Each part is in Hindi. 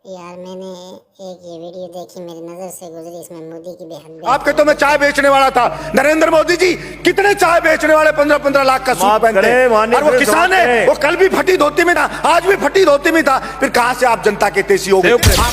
यार मैंने एक ये वीडियो देखी, मेरी नजर से गुजरी, इसमें मोदी की बेहद आपके तो मैं चाय बेचने वाला था। नरेंद्र मोदी जी कितने चाय बेचने वाले 15-15 लाख का सूट पहनते हैं, और वो किसान है, वो कल भी फटी धोती में था, आज भी फटी धोती में था। फिर कहां से आप जनता के तेजी हो गए?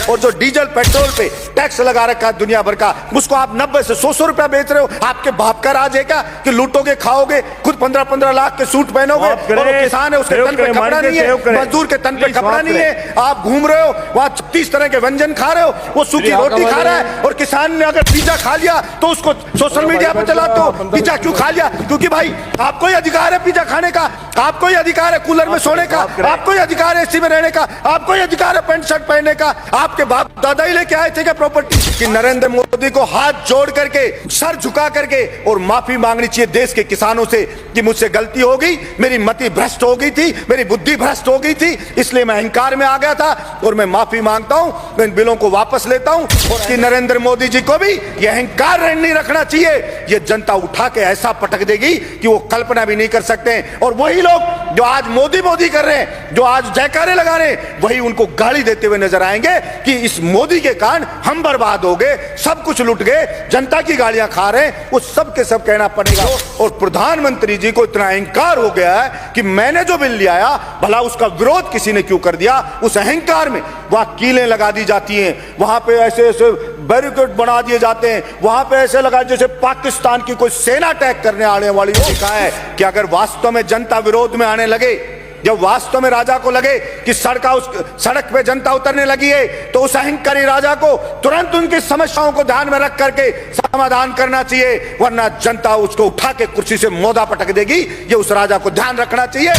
और जो डीजल पेट्रोल पे टैक्स लगा रखा है दुनिया भर का, उसको आप 90 से 100 रुपया बेच रहे हो। आपके बाप का राज है क्या कि लूटोगे, खाओगे, खुद 15-15 लाख के सूट पहनोगे, और वो किसान है, उसके तन पे कपड़ा नहीं है, मजदूर के तन पे कपड़ा नहीं है। आप घूम रहे हो वहां 36 तरह के व्यंजन खा रहे हो, वो सूखी रोटी खा रहा है। और किसान ने अगर पिज्जा खा लिया तो उसको सोशल मीडिया पे चलाते हो, पिज्जा क्यों खा लिया? क्योंकि भाई आपको ही अधिकार है पिज्जा खाने का, आपको ही अधिकार है कूलर में सोने का, आपको ही अधिकार है एसी में रहने का, आपको ही अधिकार है पैंट शर्ट पहनने का। आपके बाप दादा ही लेके आए थे क्या प्रॉपर्टी? कि नरेंद्र मोदी को हाथ जोड़ करके, सर झुका करके और माफी मांगनी चाहिए देश के किसानों से कि मुझसे गलती हो गई, मेरी मति भ्रष्ट हो गई थी, मेरी बुद्धि भ्रष्ट हो गई थी, इसलिए मैं अहंकार में आ गया था और मैं माफी मांगता हूं, इन बिलों को वापस लेता हूं। और कि नरेंद्र मोदी जी को भी यह अहंकार नहीं रखना चाहिए। यह जनता उठा के ऐसा पटक देगी कि वो कल्पना भी नहीं कर सकते हैं। और वही लोग जो आज मोदी मोदी कर रहे हैं, जो आज जयकारे लगा रहे हैं, वही उनको गाली देते हुए नजर आएंगे कि इस मोदी के कारण हम बर्बाद हो गए, सब कुछ लुट गए, जनता की गालियां खा रहे हैं। वो सब के सब कहना पड़ेगा। और प्रधानमंत्री जी को इतना अहंकार हो गया है कि मैंने जो बिल लिया भला उसका विरोध किसी ने क्यों कर दिया? उस अहंकार में वहां कीलें लगा दी जाती हैं, वहां पे ऐसे ऐसे बैरिकेड बना दिए जाते हैं, वहां पे ऐसे लगा जैसे पाकिस्तान की कोई सेना अटैक करने आने वाली हो। लिखा है कि अगर वास्तव में जनता विरोध में आने लगे, जब वास्तव में राजा को लगे कि सड़क पे जनता उतरने लगी है, तो उस अहंकारी राजा को तुरंत उनकी समस्याओं को ध्यान में रख करके समाधान करना चाहिए, वरना जनता उसको उठा के कुर्सी से मोदा पटक देगी। ये उस राजा को ध्यान रखना चाहिए।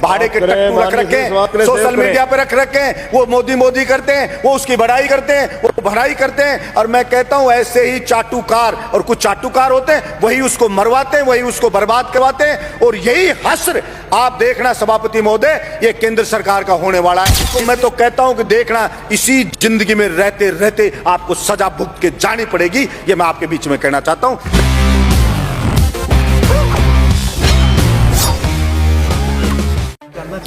भाड़े के टट्टू रख रखे, सोशल मीडिया पे रख रखे हैं, वो मोदी मोदी करते हैं, वो उसकी बड़ाई करते हैं, वो भराई करते हैं। और मैं कहता हूं ऐसे ही चाटुकार, और कुछ चाटुकार होते हैं, वही उसको मरवाते हैं, वही उसको बर्बाद करवाते हैं। और यही हश्र आप देखना सभापति महोदय, ये केंद्र सरकार का होने वाला है। तो मैं तो कहता हूं कि देखना, इसी जिंदगी में रहते रहते आपको सजा भुगत के जानी पड़ेगी। ये मैं आपके बीच में कहना चाहता हूं।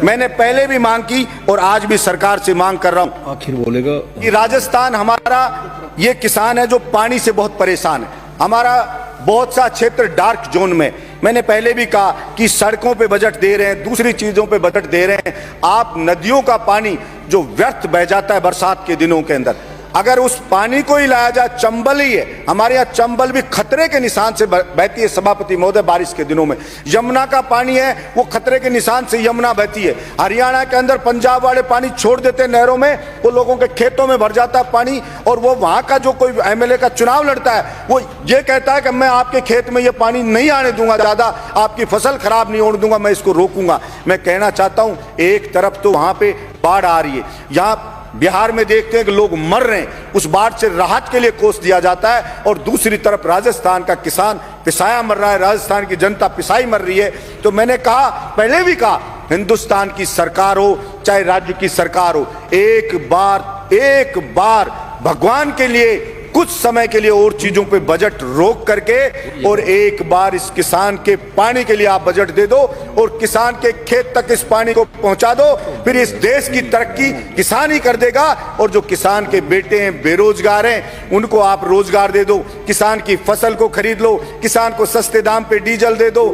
मैंने पहले भी मांग की और आज भी सरकार से मांग कर रहा हूं। आखिर बोलेगा कि राजस्थान हमारा ये किसान है जो पानी से बहुत परेशान है। हमारा बहुत सा क्षेत्र डार्क जोन में, मैंने पहले भी कहा कि सड़कों पे बजट दे रहे हैं, दूसरी चीजों पे बजट दे रहे हैं। आप नदियों का पानी जो व्यर्थ बह जाता है बरसात के दिनों के अंदर, अगर उस पानी को ही लाया जाए, चंबल ही है, हमारे यहाँ चंबल भी खतरे के निशान से बहती है सभापति महोदय। बारिश के दिनों में यमुना का पानी है, वो खतरे के निशान से यमुना बहती है। हरियाणा के अंदर पंजाब वाले पानी छोड़ देते हैं नहरों में, वो लोगों के खेतों में भर जाता है पानी। और वो वहां का जो कोई एमएलए का चुनाव लड़ता है, वो ये कहता है कि मैं आपके खेत में ये पानी नहीं आने दूंगा, ज्यादा आपकी फसल खराब नहीं होने दूंगा, मैं इसको रोकूंगा। मैं कहना चाहता हूं, एक तरफ तो वहां पे बाढ़ आ रही है, यहाँ बिहार में देखते हैं कि लोग मर रहे हैं, उस बाढ़ से राहत के लिए कोस दिया जाता है, और दूसरी तरफ राजस्थान का किसान पिसाया मर रहा है, राजस्थान की जनता पिसाई मर रही है। तो मैंने कहा, पहले भी कहा, हिंदुस्तान की सरकार हो चाहे राज्य की सरकार हो, एक बार भगवान के लिए कुछ समय के लिए और चीजों पे बजट रोक करके, और एक बार इस किसान के पानी के लिए आप बजट दे दो, और किसान के खेत तक इस पानी को पहुंचा दो। फिर इस देश की तरक्की किसान ही कर देगा। और जो किसान के बेटे हैं, बेरोजगार हैं, उनको आप रोजगार दे दो, किसान की फसल को खरीद लो, किसान को सस्ते दाम पे डीजल दे दो,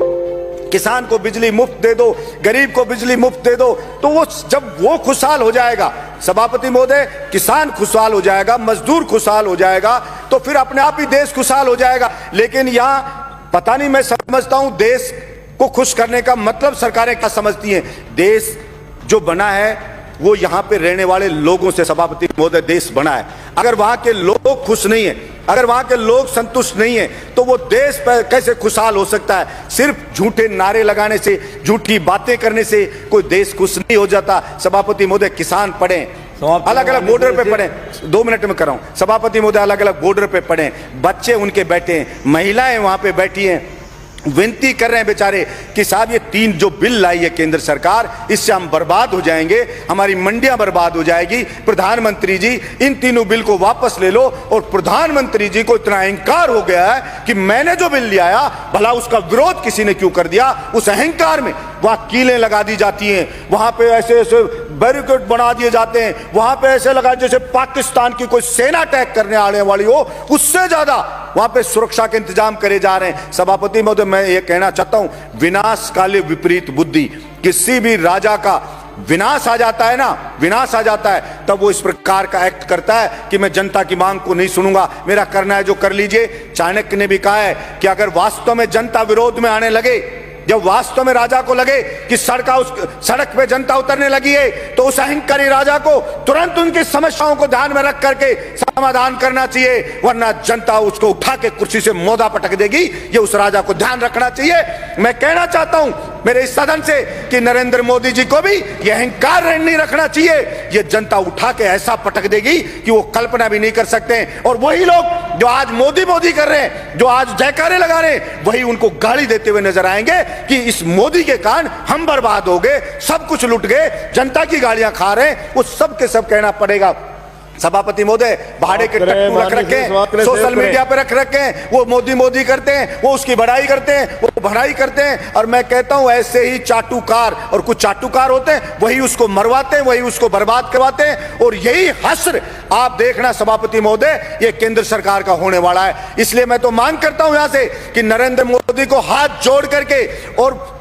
किसान को बिजली मुफ्त दे दो, गरीब को बिजली मुफ्त दे दो। तो वो जब वो खुशहाल हो जाएगा सभापति महोदय, किसान खुशहाल हो जाएगा, मजदूर खुशहाल हो जाएगा, तो फिर अपने आप ही देश खुशहाल हो जाएगा। लेकिन यहाँ पता नहीं, मैं समझता हूं देश को खुश करने का मतलब सरकारें क्या समझती हैं। देश जो बना है वो यहाँ पे रहने वाले लोगों से सभापति महोदय देश बना है। अगर वहां के लोग खुश नहीं है, अगर वहां के लोग संतुष्ट नहीं है, तो वो देश पर कैसे खुशहाल हो सकता है? सिर्फ झूठे नारे लगाने से, झूठी बातें करने से कोई देश खुश नहीं हो जाता। सभापति महोदय, किसान पढ़े, अलग अलग बॉर्डर पे पड़े, 2 मिनट में कर रहा हूं सभापति महोदय, अलग अलग बॉर्डर पे पड़े, बच्चे उनके बैठे हैं, महिलाएं वहां पे बैठी हैं, विनती कर रहे हैं बेचारे कि साहब ये 3 जो बिल लाई है केंद्र सरकार, इससे हम बर्बाद हो जाएंगे, हमारी मंडियां बर्बाद हो जाएगी। प्रधानमंत्री जी इन तीनों बिल को वापस ले लो। और प्रधानमंत्री जी को इतना अहंकार हो गया है कि मैंने जो बिल लिया भला उसका विरोध किसी ने क्यों कर दिया? उस अहंकार में वहां कीलें लगा दी जाती हैं, वहां पे ऐसे ऐसे बैरिकेड बना दिए जाते हैं, वहां पे ऐसे लगा जैसे पाकिस्तान की कोई सेना अटैक करने आने वाली हो, उससे ज्यादा वहां पे सुरक्षा के इंतजाम करे जा रहे हैं। सभापति महोदय, मैं ये कहना चाहता हूं, विनाश काले विपरीत बुद्धि, किसी भी राजा का विनाश आ जाता है ना, विनाश आ जाता है, तब वो इस प्रकार का एक्ट करता है कि मैं जनता की मांग को नहीं सुनूंगा, मेरा करना है जो कर लीजिए। चाणक्य ने भी कहा है कि अगर वास्तव में जनता विरोध में आने लगे, जब वास्तव में राजा को लगे कि सड़क पे जनता उतरने लगी है, तो उस अहंकारी राजा को तुरंत उनकी समस्याओं को ध्यान में रख करके समाधान करना चाहिए, वरना जनता उसको उठा के कुर्सी से मोदा पटक देगी। ये उस राजा को ध्यान रखना चाहिए। मैं कहना चाहता हूं मेरे इस सदन से कि नरेंद्र मोदी जी को भी यह अहंकार नहीं रखना चाहिए। ये जनता उठा के ऐसा पटक देगी कि वो कल्पना भी नहीं कर सकते। और वही लोग जो आज मोदी मोदी कर रहे हैं, जो आज जयकारे लगा रहे हैं, वही उनको गाली देते हुए नजर आएंगे कि इस मोदी के कारण हम बर्बाद हो गए, सब कुछ लुट गए, जनता की गालियां खा रहे हैं। वो सब के सब कहना पड़ेगा। सभापति महोदय, भाड़े के टट्टू रख रखे हैं, सोशल मीडिया पे रख रखे हैं, वो मोदी मोदी करते हैं, वो उसकी बड़ाई करते हैं, वो भड़ाई करते हैं। और मैं कहता हूं ऐसे ही चाटुकार, और कुछ चाटुकार होते हैं, वही उसको मरवाते हैं, वही उसको बर्बाद करवाते हैं। और यही हश्र आप देखना सभापति महोदय, ये केंद्र सरकार का होने वाला है। इसलिए मैं तो मांग करता हूं यहां से कि नरेंद्र मोदी को हाथ जोड़ करके और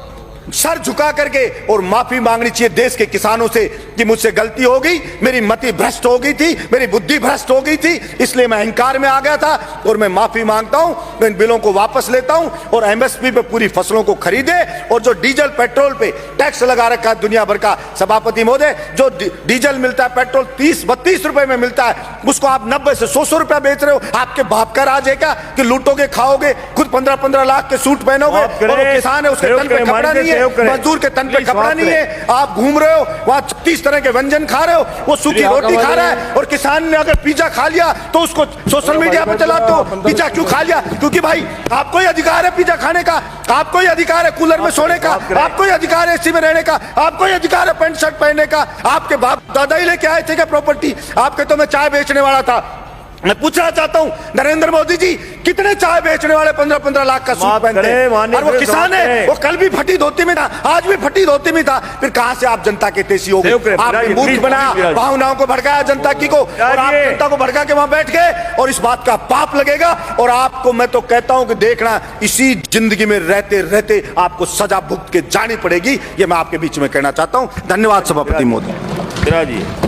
सर झुका करके और माफी मांगनी चाहिए देश के किसानों से कि मुझसे गलती हो गई, मेरी मति भ्रष्ट हो गई थी, मेरी बुद्धि भ्रष्ट हो गई थी, इसलिए मैं अहंकार में आ गया था और मैं माफी मांगता हूं, मैं इन बिलों को वापस लेता हूं और एमएसपी पे पूरी फसलों को खरीदे। और जो डीजल पेट्रोल पे टैक्स लगा रखा है दुनिया भर का, सभापति महोदय, जो डीजल मिलता है, पेट्रोल 30-32 रुपए में मिलता है, उसको आप 90 से 100 रुपया बेच रहे हो। आपके बाप का राज है क्या कि लूटोगे, खाओगे, खुद 15-15 लाख के सूट पहनोगे, और वो किसान है उसके तन पे कपड़ा नहीं है, मजदूर के तन पे कपड़ा नहीं है, आप घूम रहे हो वहां 36 तरह के व्यंजन खा रहे हो, वो सूखी रोटी खा रहा है। और किसान ने अगर पिज्जा खा लिया तो उसको सोशल मीडिया पे चलाते हो, पिज्जा क्यों खा लिया? क्योंकि भाई आपको ही अधिकार है पिज्जा खाने का, आपको ही अधिकार है कूलर में सोने का, आपको ही अधिकार है एसी में रहने का, आपको ही अधिकार है पैंट शर्ट पहनने का। आपके बाप दादा ही लेके आए थे क्या प्रॉपर्टी? आपके तो मैं चाय बेचने वाला था। मैं पूछना चाहता हूं नरेंद्र मोदी जी, कितने चाय बेचने वाले 15-15 लाख का सूट पहनते हैं? और वो किसान है, वो कल भी फटी धोती में था, आज भी फटी धोती में था। फिर कहां से आप जनता के तेजी हो गए? आपने मूर्ख बनाया, भावनाओं को भड़काया जनता की को, और आप जनता को भड़का के वहां बैठ गए, और इस बात का पाप लगेगा। और आपको मैं तो कहता हूं कि देखना, इसी जिंदगी में रहते रहते आपको सजा भुगत के जानी पड़ेगी। ये मैं आपके बीच में कहना चाहता हूं। धन्यवाद सभापति महोदय।